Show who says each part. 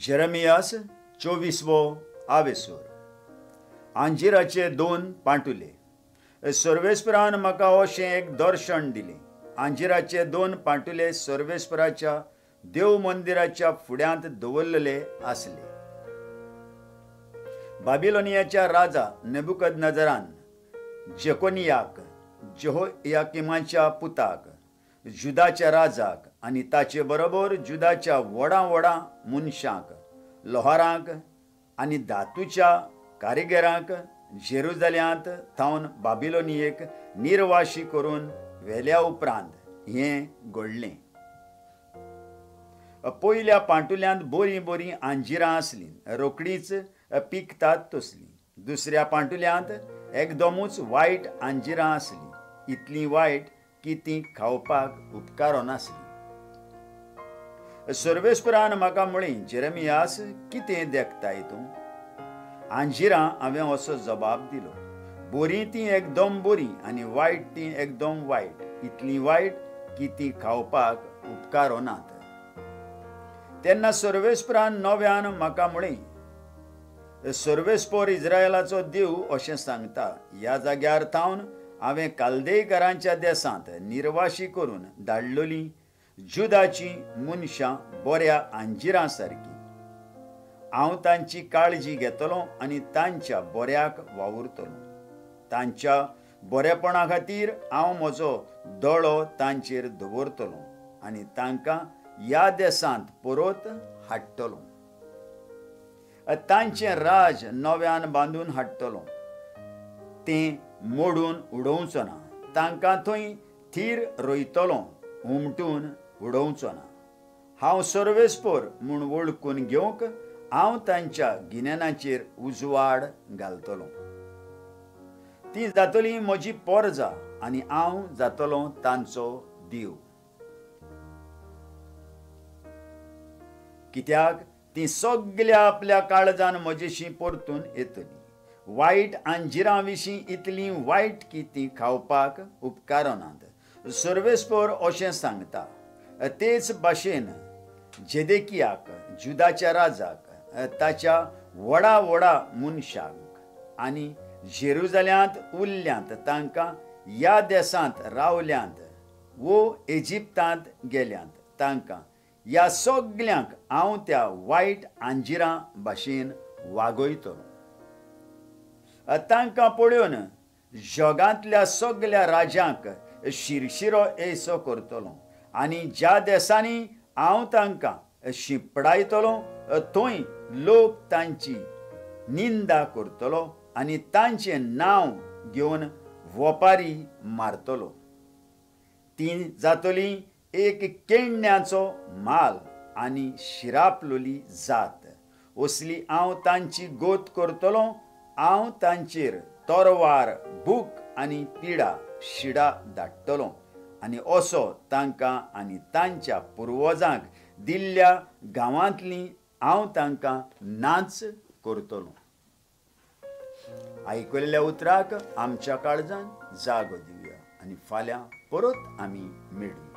Speaker 1: जेरेमियास 24वो आवेसूर. अंजिराचे 2 पांटुले. सर्वेस्परान म्हाका अशें एक दर्शन दिलें. अंजिराचे 2 पांटुले सर्वेस्पराच्या देव मंदिराच्या फुड्यांत दवरलेले आसले. बाबिलोनियाच्या राजा नेबुकदनेझरान जेकोनियाक, जेहोयाकिमाच्या पुताक, जुदाच्या राजाक आनी ताचे बरोबर जुदाच्या व्हडा मनशांक, लोहारांक आनी धातूच्या कारिगरांक जेरुसलेमांत थावन बाबिलोनियेक निर्वाशी करून व्हेल्या उपरांत हें घडलें. पयल्या पांटुल्यांत बरीं अंजिरां आसलीं, रोखडीच पिकतात तसलीं. दुसऱ्या पांटुल्यांत एकदमूच वायट अंजिरां आसलीं, इतलीं वायट की तीं खावपाक उपकारो नासलीं. सर्वेस्परान म्हाका म्हळें, जेरेमियास, कितें देखताय तूं? अंजिरां हांवें असो जबाब दिलो, बरीं तीं एकदम बरीं आनी वायट तीं एकदम वायट, इतलीं वायट की तीं खावपाक उपकारो नात. तेन्ना सर्वेस्परान नव्यान म्हाका म्हळें, सर्वेस्पर इस्रायलाचो देव अशें सांगता, ह्या जाग्यार थावन हांवें काल्देकारांच्या देसांत निर्वाशी करून धाडलेलीं जुदाची मनशां बऱ्या अंजिरां सारकीं. हांव तांची काळजी घेतलों आनी तांच्या बऱ्याक वावुरतलों. तांच्या बरेपणा खातीर हांव म्हजो दोळो तांचेर दवरतलों आनी तांकां ह्या देसांत परत हाडटलों. तांचें राज नव्यान बांदून हाडटलों. तें मोडून उडोवचो ना. तांकां थंय थीर रोयतलों, हुमटून उडोवचो ना. हांव सर्वेस्पर म्हूण वळखून घेवंक हांव तांच्या गिन्यानाचेर उजवाड घालतलों. तीं जातलीं म्हजी पोरजां आनी हांव जातलों तांचो देव. कित्याक तीं सगल्या आपल्या काळजान म्हजेशीं परतून येतलीं. वायट अंजिरां विशीं इतलीं वायट की तीं खावपाक उपकारो नात. सर्वेस्पर अशें सांगता. तेच भाशेन जेदेकियाक, जुदाच्या राजाक, ताच्या व्हडा मनशांक आनी जेरुसलेमांत उरल्यांत तांकां ह्या देसांत रावल्यांत वो इजिप्तांत गेल्यांत तांकां ह्या सगल्यांक हांव त्या वायट अंजिरां भाशेन वागयतलों. तांकां पळोवन जगांतल्या सगल्या राज्यांक शिरशिरो येयसो करतलों आनी ज्या देसांनी हांव तांकां शिंपडायतलों थंय लोक तांची निंदा करतलो आनी तांचें नांव घेवन वोपारी मारतलो. तीं जातलीं एक केण्ण्याचो माल आनी शिरापलोली जात. असली हांव तांची गोत करतलों. हांव तांचेर तोरवार, भूक आनी पिडा शिडा धाडटलों आनी असो तांकां आनी तांच्या पुर्वजांक दिल्ल्या गांवांतलीं हांव तांकां नाच करतलों. आयकल्ल्या उतराक आमच्या काळजान जागो दिवया आनी फाल्यां परत आमी मेळुया.